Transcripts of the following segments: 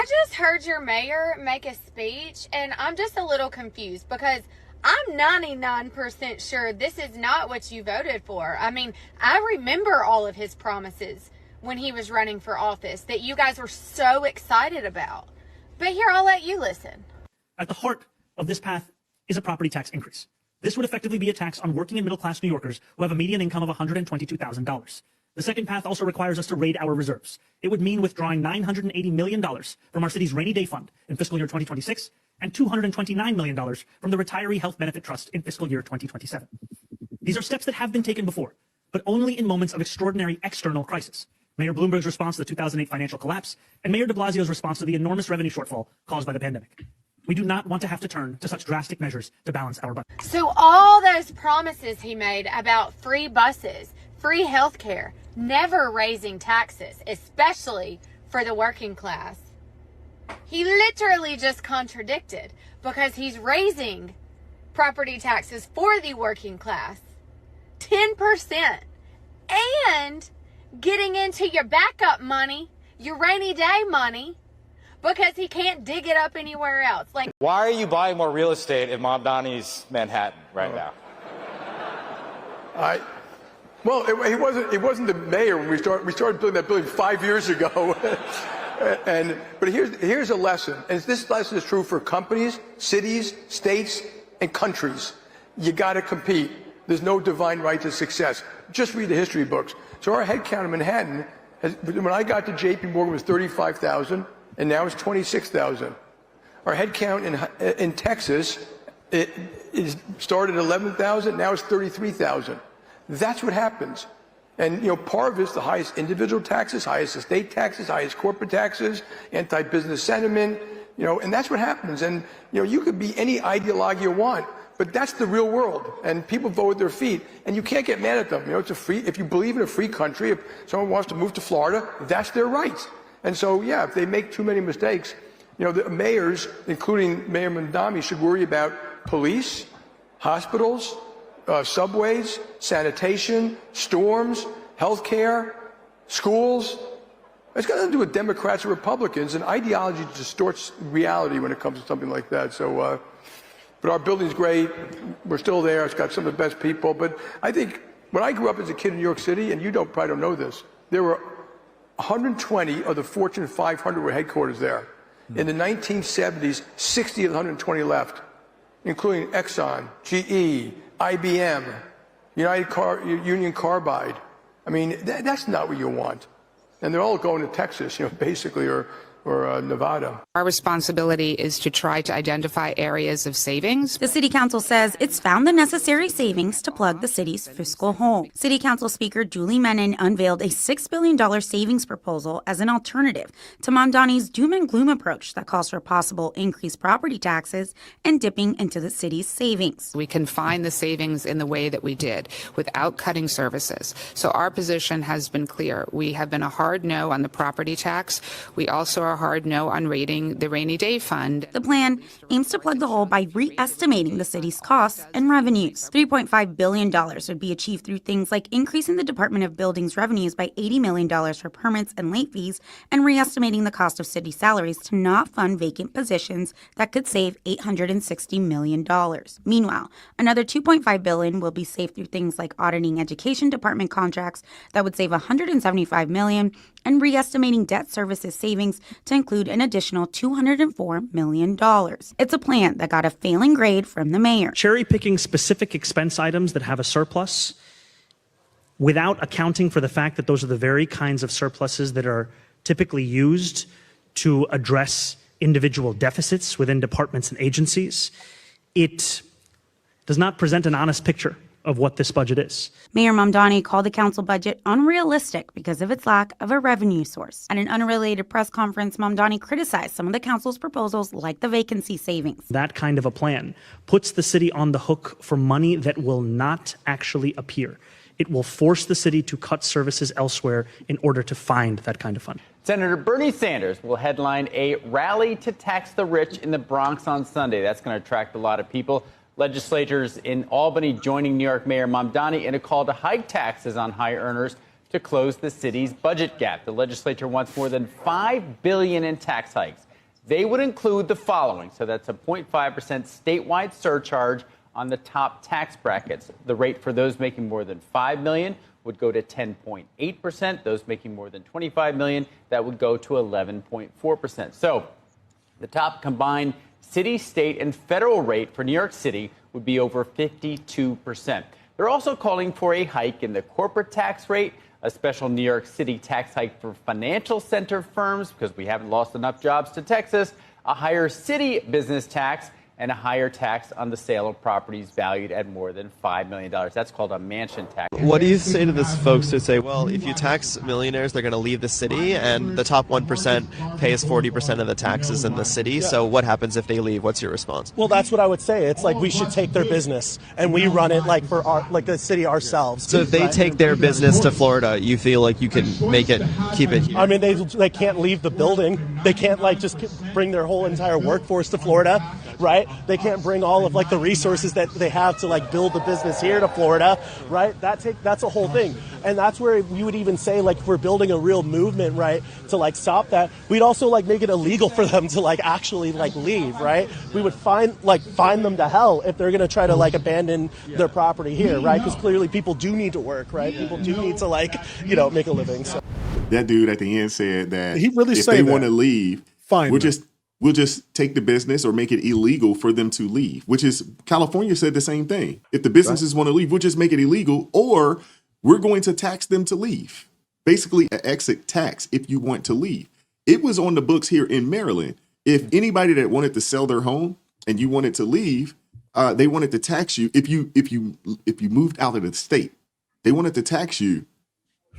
I just heard your mayor make a speech, and I'm just a little confused because I'm 99% sure this is not what you voted for. I mean, I remember all of his promises when he was running for office that you guys were so excited about. But here, I'll let you listen. At the heart of this path is a property tax increase. This would effectively be a tax on working and middle-class New Yorkers who have a median income of $122,000. The second path also requires us to raid our reserves. It would mean withdrawing $980 million from our city's rainy day fund in fiscal year 2026 and $229 million from the Retiree Health Benefit Trust in fiscal year 2027. These are steps that have been taken before, but only in moments of extraordinary external crisis. Mayor Bloomberg's response to the 2008 financial collapse and Mayor de Blasio's response to the enormous revenue shortfall caused by the pandemic. We do not want to have to turn to such drastic measures to balance our budget. So all those promises he made about free buses, free health care, never raising taxes, especially for the working class, he literally just contradicted, because he's raising property taxes for the working class 10% and getting into your backup money, your rainy day money, because he can't dig it up anywhere else. Like, why are you buying more real estate in Mamdani's Manhattan right now? Well, it wasn't the mayor when we started building that building 5 years ago. But here's a lesson, and this lesson is true for companies, cities, states, and countries. You got to compete. There's no divine right to success. Just read the history books. So our head count in Manhattan, when I got to J.P. Morgan, was 35,000, and now it's 26,000. Our head count in Texas, it started at 11,000, now it's 33,000. That's what happens. And, part of it's the highest individual taxes, highest estate taxes, highest corporate taxes, anti-business sentiment, and that's what happens. And, you could be any ideologue you want, but that's the real world. And people vote with their feet, and you can't get mad at them. If you believe in a free country, if someone wants to move to Florida, that's their right. And so, yeah, if they make too many mistakes, the mayors, including Mayor Mamdani, should worry about police, hospitals, subways, sanitation, storms, healthcare, schools. It's got nothing to do with Democrats or Republicans, and ideology distorts reality when it comes to something like that. So, but our building's great. We're still there. It's got some of the best people. But I think when I grew up as a kid in New York City, and you probably don't know this, there were 120 of the Fortune 500 were headquarters there. In the 1970s, 60 of the 120 left, including Exxon, GE, IBM, Union Carbide. I mean, that's not what you want. And they're all going to Texas, basically, or Nevada. Our responsibility is to try to identify areas of savings. The City Council says it's found the necessary savings to plug the city's fiscal hole. City Council Speaker Julie Menon unveiled a $6 billion savings proposal as an alternative to Mamdani's doom and gloom approach that calls for possible increased property taxes and dipping into the city's savings. We can find the savings in the way that we did without cutting services. So our position has been clear. We have been a hard no on the property tax. We also are a hard no on raiding the rainy day fund. The plan aims to plug the hole by re-estimating the city's costs and revenues. $3.5 billion would be achieved through things like increasing the Department of Buildings revenues by $80 million for permits and late fees, and re-estimating the cost of city salaries to not fund vacant positions that could save $860 million. Meanwhile, another $2.5 billion will be saved through things like auditing education department contracts that would save $175 million, and re-estimating debt services savings to include an additional $204 million. It's a plan that got a failing grade from the mayor. Cherry-picking specific expense items that have a surplus without accounting for the fact that those are the very kinds of surpluses that are typically used to address individual deficits within departments and agencies, it does not present an honest picture of what this budget is. Mayor Mamdani called the council budget unrealistic because of its lack of a revenue source. At an unrelated press conference, Mamdani criticized some of the council's proposals, like the vacancy savings. That kind of a plan puts the city on the hook for money that will not actually appear. It will force the city to cut services elsewhere in order to find that kind of fund. Senator Bernie Sanders will headline a rally to tax the rich in the Bronx on Sunday. That's going to attract a lot of people. Legislators in Albany joining New York Mayor Mamdani in a call to hike taxes on high earners to close the city's budget gap. The legislature wants more than $5 billion in tax hikes. They would include the following. So that's a 0.5% statewide surcharge on the top tax brackets. The rate for those making more than $5 million would go to 10.8%. Those making more than $25 million, that would go to 11.4%. So the top combined city, state, and federal rate for New York City would be over 52%. They're also calling for a hike in the corporate tax rate, a special New York City tax hike for financial center firms because we haven't lost enough jobs to Texas, a higher city business tax, and a higher tax on the sale of properties valued at more than $5 million. That's called a mansion tax. What do you say to these folks who say, well, if you tax millionaires, they're going to leave the city, and the top 1% pays 40% of the taxes in the city, so what happens if they leave? What's your response? Well, that's what I would say. It's like we should take their business, and we run it like for the city ourselves. So if they take their business to Florida, you feel like you can keep it here? I mean, they can't leave the building. They can't just bring their whole entire workforce to Florida, right? They can't bring all of the resources that they have to build the business here to Florida, right? That's a whole thing. And that's where we would even say if we're building a real movement, right, to stop that, we'd also make it illegal for them to actually leave, right? We would fine them to hell if they're going to try to abandon their property here, right? Because clearly people do need to work, right? People do need to make a living. So that dude at the end said that he really if they want to leave, fine, we'll just take the business or make it illegal for them to leave, which is California said the same thing. If the businesses want to leave, we'll just make it illegal, or we're going to tax them to leave. Basically, an exit tax if you want to leave. It was on the books here in Maryland. If anybody that wanted to sell their home and you wanted to leave, they wanted to tax you. If you moved out of the state, they wanted to tax you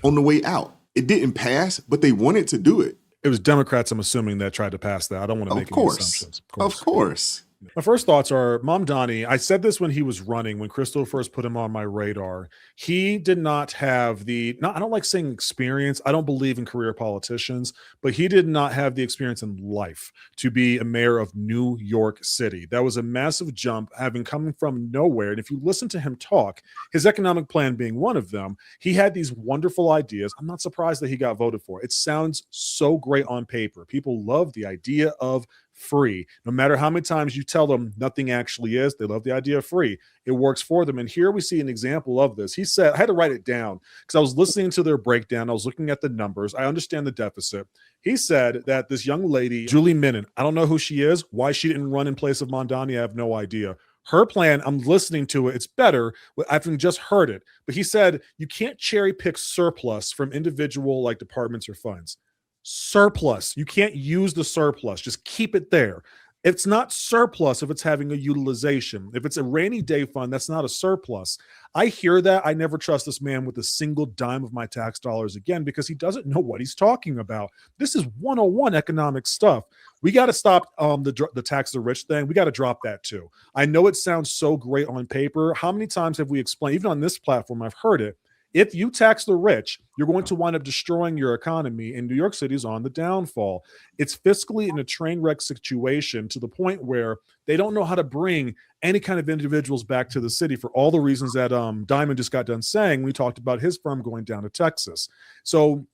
on the way out. It didn't pass, but they wanted to do it. It was Democrats, I'm assuming, that tried to pass that. I don't want to make any assumptions. Of course. My first thoughts are Mamdani. I said this when he was running, when Crystal first put him on my radar. He did not have I don't like saying experience. I don't believe in career politicians, but he did not have the experience in life to be a mayor of New York City. That was a massive jump, having come from nowhere. And if you listen to him talk, his economic plan being one of them, he had these wonderful ideas. I'm not surprised that he got voted for. It sounds so great on paper. People love the idea of free. No matter how many times you tell them nothing actually is, they love the idea of free. It works for them. And here we see an example of this. He said, I had to write it down because I was listening to their breakdown. I was looking at the numbers. I understand the deficit. He said that this young lady, Julie Minnan, I don't know who she is, why she didn't run in place of Mamdani, I have no idea. Her plan, I'm listening to it. It's better. I've just heard it. But he said, you can't cherry pick surplus from individual departments or funds. Surplus. You can't use the surplus. Just keep it there. It's not surplus if it's having a utilization. If it's a rainy day fund, that's not a surplus. I hear that. I never trust this man with a single dime of my tax dollars again because he doesn't know what he's talking about. This is 101 economic stuff. We got to stop the tax the rich thing. We got to drop that too. I know it sounds so great on paper. How many times have we explained, even on this platform, I've heard it. If you tax the rich, you're going to wind up destroying your economy, and New York City is on the downfall. It's fiscally in a train wreck situation to the point where they don't know how to bring any kind of individuals back to the city for all the reasons that Diamond just got done saying when we talked about his firm going down to Texas. So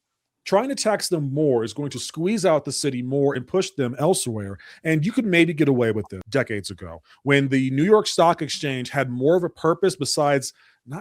trying to tax them more is going to squeeze out the city more and push them elsewhere. And you could maybe get away with this decades ago when the New York Stock Exchange had more of a purpose besides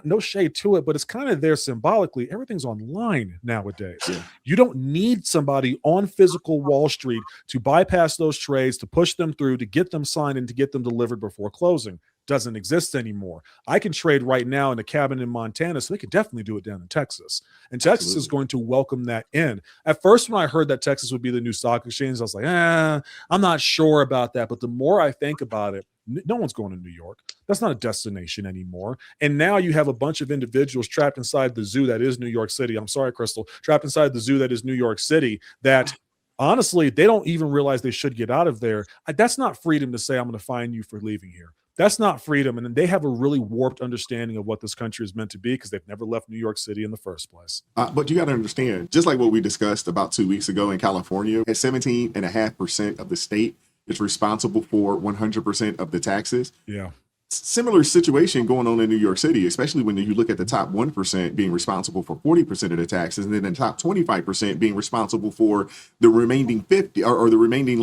no shade to it, but it's kind of there symbolically. Everything's online nowadays. Yeah. You don't need somebody on physical Wall Street to bypass those trades, to push them through, to get them signed and to get them delivered before closing. Doesn't exist anymore. I can trade right now in a cabin in Montana, so they could definitely do it down in Texas. And Texas Absolutely. Is going to welcome that in. At first, when I heard that Texas would be the new stock exchange, I was like, I'm not sure about that. But the more I think about it, no one's going to New York. That's not a destination anymore. And now you have a bunch of individuals trapped inside the zoo that is New York City. I'm sorry, Crystal. Trapped inside the zoo that is New York City that honestly, they don't even realize they should get out of there. That's not freedom to say, I'm going to fine you for leaving here. That's not freedom. And they have a really warped understanding of what this country is meant to be because they've never left New York City in the first place. But you got to understand, just like what we discussed about 2 weeks ago in California, at 17.5% of the state is responsible for 100% of the taxes. Yeah. Similar situation going on in New York City, especially when you look at the top 1% being responsible for 40% of the taxes, and then the top 25% being responsible for the remaining 50 or the remaining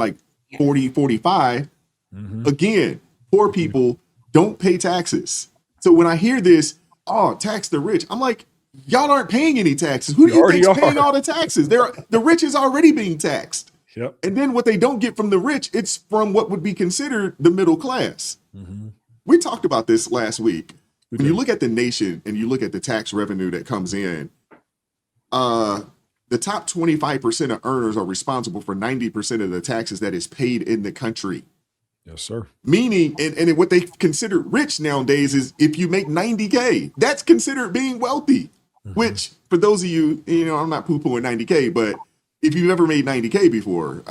40, 45. Again, poor people don't pay taxes. So when I hear this, oh, tax the rich, I'm like, y'all aren't paying any taxes. Who do you think's paying all the taxes? The rich is already being taxed. Yep. And then what they don't get from the rich, it's from what would be considered the middle class. We talked about this last week. When you look at the nation and you look at the tax revenue that comes in, the top 25% of earners are responsible for 90% of the taxes that is paid in the country. Yes, sir. Meaning, and what they consider rich nowadays is if you make 90K, that's considered being wealthy. Which, for those of you, I'm not poo-pooing 90K, but if you've ever made 90K before,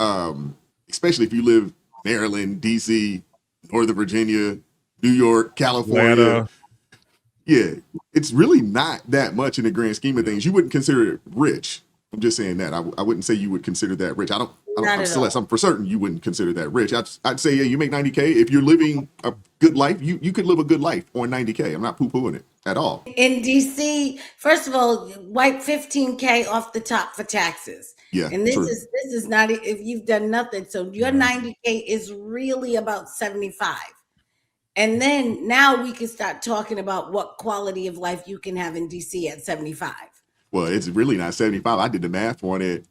especially if you live Maryland, DC, Northern Virginia, New York, California, Atlanta. Yeah, it's really not that much in the grand scheme of things. You wouldn't consider it rich. I'm just saying that. I wouldn't say you would consider that rich. I'm for certain you wouldn't consider that rich. I'd say, yeah, you make 90K. If you're living a good life, you could live a good life on 90K. I'm not poo-pooing it at all. In DC, first of all, wipe 15K off the top for taxes. Yeah, and this true. is not if you've done nothing. So your 90K is really about 75. And then now we can start talking about what quality of life you can have in DC at 75. Well, it's really not 75. I did the math on it.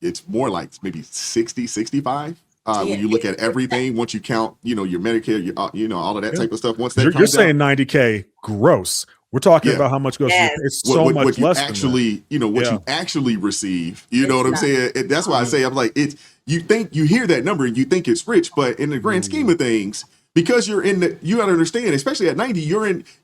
It's more like maybe 60, 65. When you look at everything, once you count, your Medicare, all of that type of stuff. Once that You're saying 90K gross. We're talking about how much goes. It's so much what you less actually, you actually receive. You know what I'm saying? That's why I say I'm like you hear that number and you think it's rich, but in the grand scheme of things, because you got to understand, especially at 90,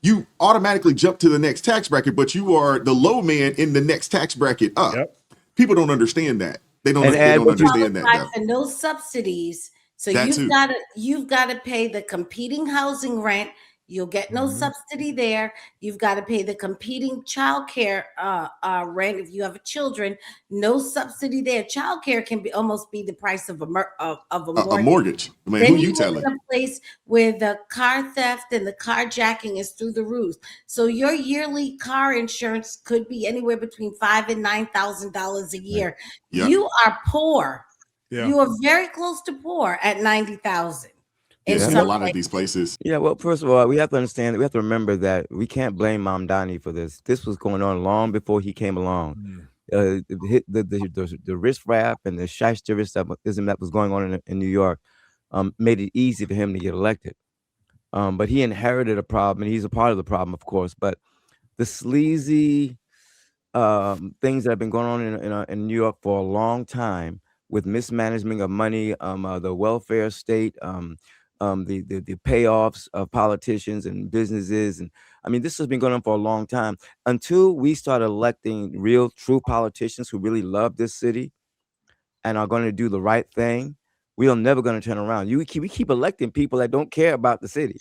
you automatically jump to the next tax bracket, but you are the low man in the next tax bracket up. Yep. People don't understand that. They don't understand that. And no subsidies. So you've got to pay the competing housing rent. You'll get no subsidy there. You've got to pay the competing childcare rent if you have children. No subsidy there. Childcare can almost be the price of a mortgage. I mean, then who you telling? In a place where the car theft and the carjacking is through the roof. So your yearly car insurance could be anywhere between $5,000 and $9,000 a year. Yep. You are poor. Yeah. You are very close to poor at 90,000. In a lot of these places. Yeah, well, first of all, we have to remember that we can't blame Mamdani for this. This was going on long before he came along. The riff-raff and the shysterism that was going on in New York made it easy for him to get elected. But he inherited a problem, and he's a part of the problem, of course. But the sleazy things that have been going on in New York for a long time with mismanagement of money, the welfare state, the payoffs of politicians and businesses. And I mean, this has been going on for a long time until we start electing real, true politicians who really love this city and are going to do the right thing. We are never going to turn around. We keep electing people that don't care about the city,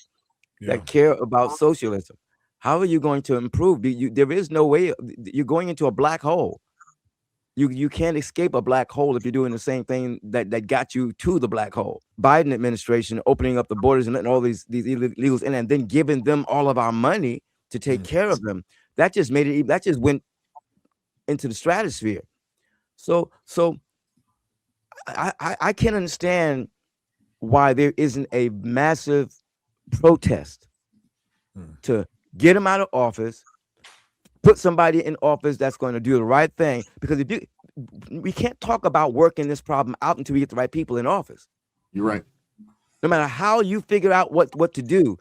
that care about socialism. How are you going to improve? There is no way. You're going into a black hole. You can't escape a black hole if you're doing the same thing that got you to the black hole. Biden administration opening up the borders and letting all these illegals in and then giving them all of our money to take care of them. That just went into the stratosphere. So I can't understand why there isn't a massive protest to get him out of office, put somebody in office that's going to do the right thing. Because we can't talk about working this problem out until we get the right people in office. You're right. No matter how you figure out what to do,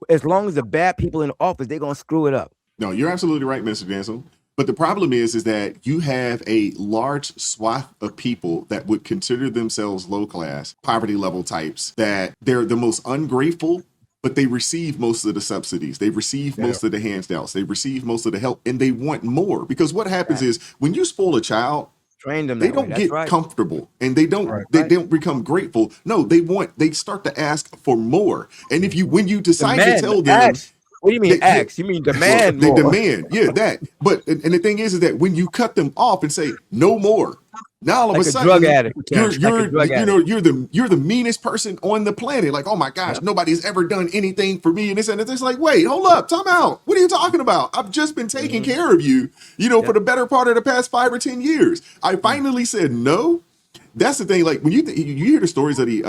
as long as the bad people in office, they're going to screw it up. No, you're absolutely right, Mr. Jansen. But the problem is that you have a large swath of people that would consider themselves low class, poverty level types, that they're the most ungrateful, but they receive most of the subsidies. They receive most of the handouts. They receive most of the help, and they want more. Because what happens is when you spoil a child, train them. They don't get comfortable, and they don't don't become grateful. No, they start to ask for more. And when you decide to tell them. What do you mean ask? You mean demand more. They demand, that. But and the thing is that when you cut them off and say no more, now all of a sudden drug addict. you're the meanest person on the planet. Like, oh my gosh, nobody's ever done anything for me. And it's like, wait, hold up, time out. What are you talking about? I've just been taking care of you, for the better part of the past 5 or 10 years. I finally said no. that's the thing. Like when you hear the stories of the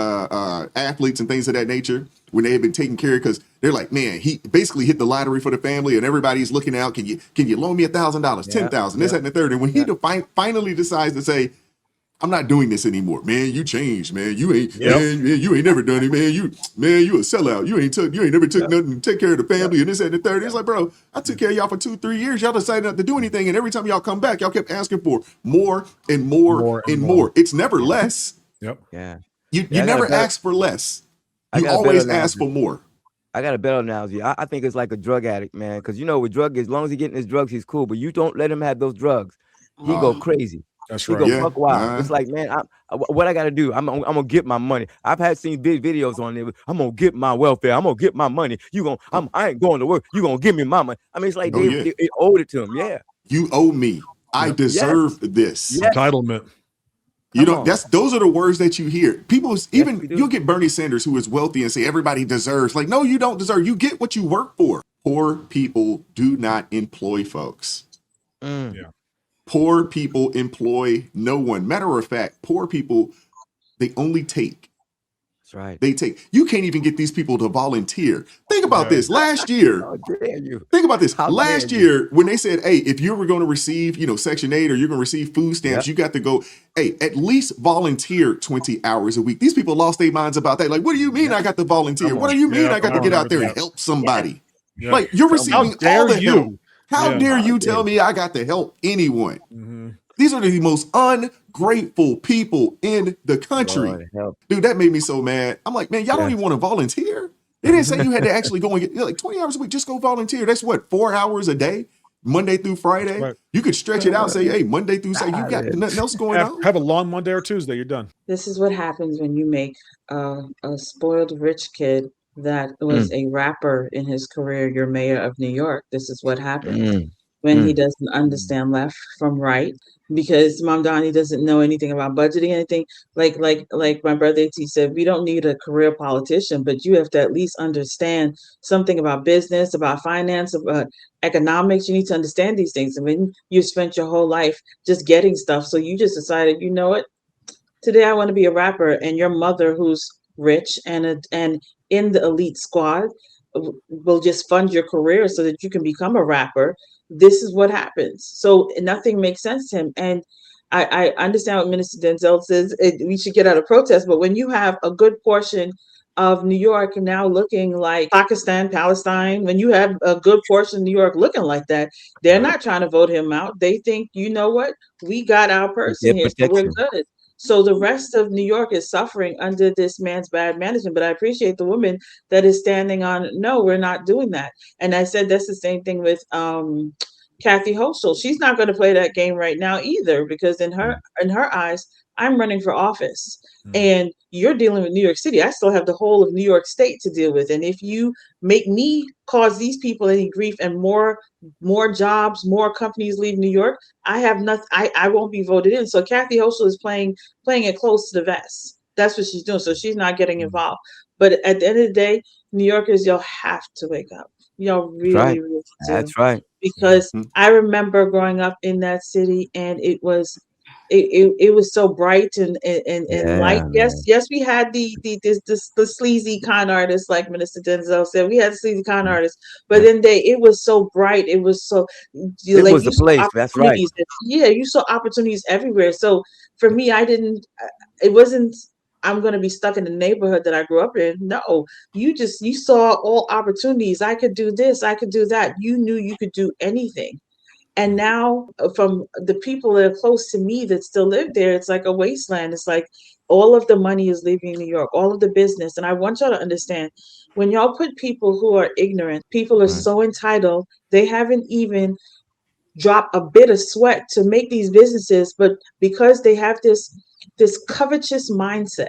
athletes and things of that nature, when they have been taken care of, because they're like, man, he basically hit the lottery for the family, and everybody's looking out. Can you loan me $1,000, $10,000, this, that, and the third? And when he finally decides to say, I'm not doing this anymore, man. You changed, man. You ain't, man, you ain't never done it, man. You a sellout. You ain't never took nothing to take care of the family and this, that, and the third. It's like, bro, I took care of y'all for 2-3 years. Y'all decided not to do anything, and every time y'all come back, y'all kept asking for more and more and more. It's never less. Yep. Yeah. You never ask for less. You always ask for more. I got a better analogy. I think it's like a drug addict, man. Because with drug, as long as he's getting his drugs, he's cool. But you don't let him have those drugs, he go crazy. That's he right. go fuck wild. It's like, man, what I got to do? I'm gonna get my money. I've seen big videos on there. I'm gonna get my welfare. I'm gonna get my money. I ain't going to work. You gonna give me my money? I mean, it's like they owed it to him. Yeah. You owe me. I deserve this. Entitlement. Those are the words that you hear. People, you'll get Bernie Sanders, who is wealthy, and say everybody deserves. Like, no, you don't deserve. You get what you work for. Poor people do not employ folks. Yeah. Poor people employ no one. Matter of fact, poor people, they only take. That's right. They take. You can't even get these people to volunteer. Think about this. Last year, How dare you? think about this. Last year, when they said, hey, if you were going to receive, Section 8 or you're going to receive food stamps, you got to go, hey, at least volunteer 20 hours a week. These people lost their minds about that. Like, what do you mean I got to volunteer? What do you mean I got to get out there and help somebody? Yeah. Like, you're receiving all the help. How dare you tell me I got to help anyone? Mm-hmm. These are the most ungrateful people in the country. Dude, that made me so mad. I'm like, man, y'all don't even want to volunteer? They didn't say you had to actually go and get like 20 hours a week. Just go volunteer. That's what, 4 hours a day, Monday through Friday. Right. You could stretch it out. Say, hey, Monday through Saturday, you got nothing else going on. Have a long Monday or Tuesday. You're done. This is what happens when you make a spoiled rich kid that was a rapper in his career your mayor of New York. This is what happens when he doesn't understand left from right, because Mamdani doesn't know anything about budgeting, anything. Like my brother AT said, we don't need a career politician, but you have to at least understand something about business, about finance, about economics. You need to understand these things. And when you spent your whole life just getting stuff, so you just decided, you know what, today I want to be a rapper, and your mother, who's rich and in the elite squad, will just fund your career so that you can become a rapper. This is what happens. So nothing makes sense to him. And I understand what Minister Denzel says. We should get out of protest. But when you have a good portion of New York now looking like Pakistan, Palestine, when you have a good portion of New York looking like that, they're not trying to vote him out. They think, you know what? We got our person here, so we're good. So the rest of New York is suffering under this man's bad management. But I appreciate the woman that is standing on, no, we're not doing that. And I said that's the same thing with Kathy Hochul. She's not going to play that game right now either, because in her eyes, I'm running for office. And you're dealing with New York City. I still have the whole of New York State to deal with. And if you make me cause these people any grief and more jobs, more companies leave New York, I have nothing. I won't be voted in. So Kathy Hochul is playing it close to the vest. That's what she's doing. So she's not getting involved. But at the end of the day, New Yorkers, y'all have to wake up. Y'all really, really do. That's right. Because I remember growing up in that city, and it was so bright and light. Yes, we had the sleazy con artists, like Minister Denzel said. We had the sleazy con artists, but then it was so bright. It was so it was the place. That's right. Yeah, you saw opportunities everywhere. So for me, it wasn't, I'm going to be stuck in the neighborhood that I grew up in. No, you saw all opportunities. I could do this. I could do that. You knew you could do anything. And now from the people that are close to me that still live there, it's like a wasteland. It's like all of the money is leaving New York, all of the business. And I want y'all to understand, when y'all put people who are ignorant, people are so entitled, they haven't even dropped a bit of sweat to make these businesses, but because they have this covetous mindset,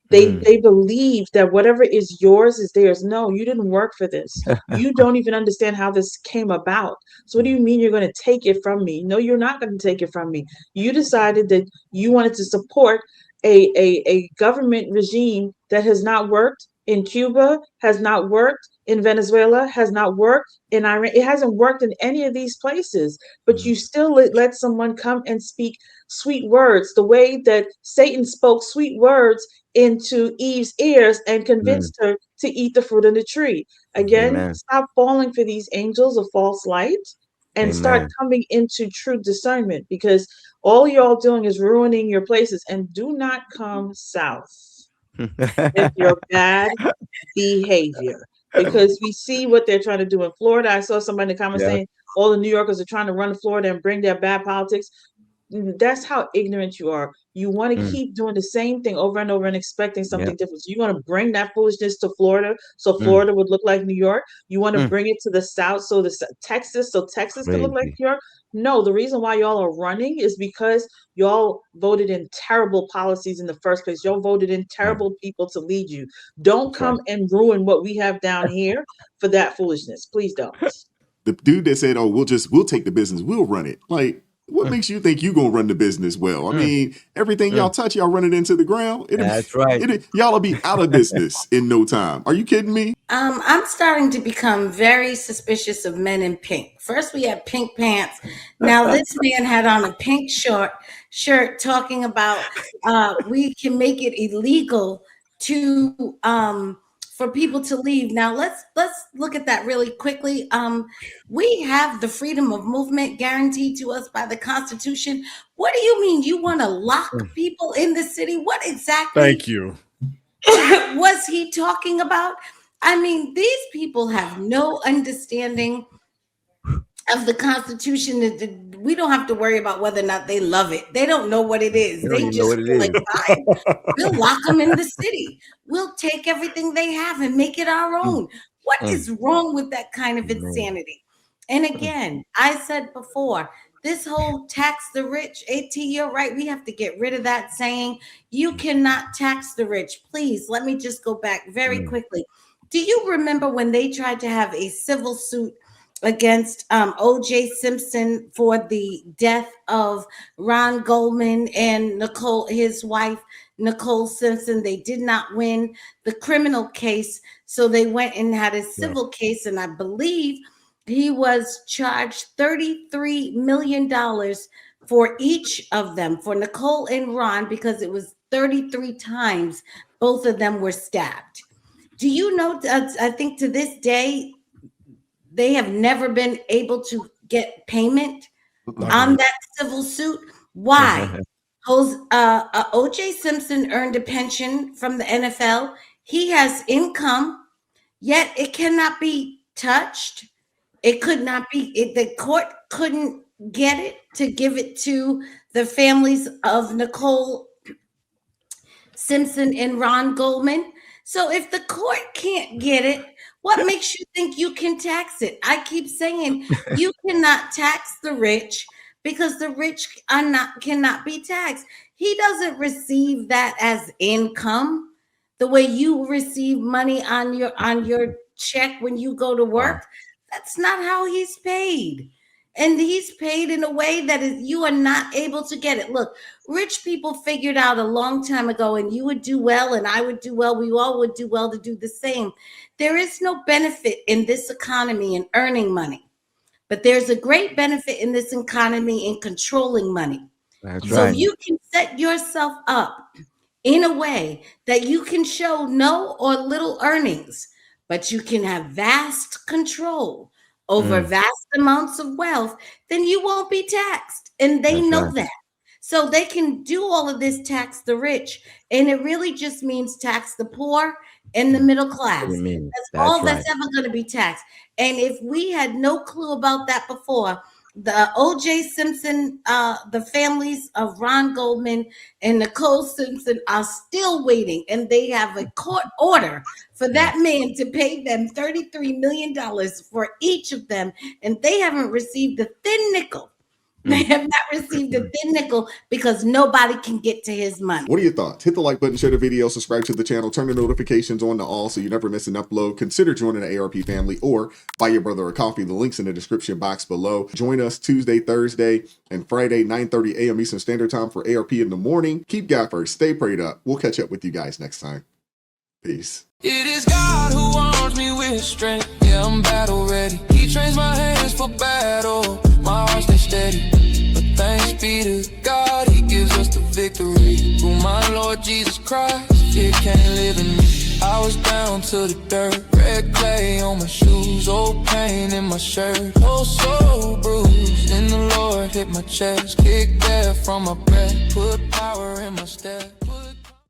they believe that whatever is yours is theirs. No, you didn't work for this. You don't even understand how this came about. So what do you mean you're going to take it from me? No, you're not going to take it from me. You decided that you wanted to support a government regime that has not worked in Cuba has not worked, in Venezuela has not worked, in Iran. It hasn't worked in any of these places, but you still let someone come and speak sweet words, the way that Satan spoke sweet words into Eve's ears and convinced her to eat the fruit of the tree. Again, Amen. stop falling for these angels of false light and start Amen. coming into true discernment, because all y'all doing is ruining your places. And do not come south with your bad behavior, because we see what they're trying to do in Florida. I saw somebody in the comments Yeah. saying all the New Yorkers are trying to run to Florida and bring their bad politics. That's how ignorant you are. You want to keep doing the same thing over and over and expecting something Yep. different. So you want to bring that foolishness to Florida, so Mm. Florida would look like New York. You want to Mm. bring it to the South, so Texas could look like Crazy. New York. No, the reason why y'all are running is because y'all voted in terrible policies in the first place. Y'all voted in terrible people to lead you. Don't That's right. come and ruin what we have down here for that foolishness. Please don't. The dude that said, "Oh, we'll take the business, we'll run it." Like, what makes you think you gonna run the business well? I mean, everything y'all touch, y'all run it into the ground. That's right. Y'all'll be out of business in no time. Are you kidding me? I'm starting to become very suspicious of men in pink. First, we had pink pants. Now, this man had on a pink shirt talking about we can make it illegal to for people to leave. Now, let's look at that really quickly. We have the freedom of movement guaranteed to us by the Constitution. What do you mean you want to lock people in the city? What exactly? Thank you. Was he talking about? I mean, these people have no understanding of the Constitution. We don't have to worry about whether or not they love it. They don't know what it is. You don't They even know just what it feel like, is. fine, we'll lock them in the city. We'll take everything they have and make it our own. What is wrong with that kind of insanity? And again, I said before, this whole tax the rich, AT, you're right. We have to get rid of that saying. You cannot tax the rich. Please, let me just go back very quickly. Do you remember when they tried to have a civil suit against O.J. Simpson for the death of Ron Goldman and his wife, Nicole Simpson? They did not win the criminal case, so they went and had a civil case, and I believe he was charged $33 million for each of them, for Nicole and Ron, because it was 33 times both of them were stabbed. Do you know, I think to this day, they have never been able to get payment on that civil suit. Why? O.J. Simpson earned a pension from the NFL. He has income, yet it cannot be touched. It could not be, the court couldn't get it to give it to the families of Nicole Simpson and Ron Goldman. So if the court can't get it, what makes you think you can tax it? I keep saying you cannot tax the rich because the rich cannot be taxed. He doesn't receive that as income the way you receive money on your check when you go to work. That's not how he's paid. And he's paid in a way that you are not able to get it. Look, rich people figured out a long time ago, and you would do well, and I would do well. We all would do well to do the same. There is no benefit in this economy in earning money, but there's a great benefit in this economy in controlling money. That's So right. if you can set yourself up in a way that you can show no or little earnings, but you can have vast control over vast amounts of wealth, then you won't be taxed. And they That's know right. that. So they can do all of this tax the rich. And it really just means tax the poor and the middle class. What do you mean? That's That's all right. that's ever going to be taxed. And if we had no clue about that before, the O.J. Simpson, the families of Ron Goldman and Nicole Simpson are still waiting, and they have a court order for that man to pay them $33 million for each of them, and they haven't received a thin nickel. They have not received a thin nickel because nobody can get to his money. What are your thoughts? Hit the like button, share the video, subscribe to the channel, turn the notifications on to all so you never miss an upload. Consider joining the ARP family or buy your brother a coffee. The link's in the description box below. Join us Tuesday, Thursday, and Friday, 9:30 a.m. Eastern Standard Time for ARP in the morning. Keep God first. Stay prayed up. We'll catch up with you guys next time. Peace. It is God who arms me with strength. Yeah, I'm battle ready. He trains my hands for battle. My heart stays steady. But thanks be to God, He gives us the victory. Through my Lord Jesus Christ, fear can't live in me. I was down to the dirt, red clay on my shoes, old pain in my shirt, oh so bruised. And the Lord hit my chest, kicked air from my breath, put power in my step.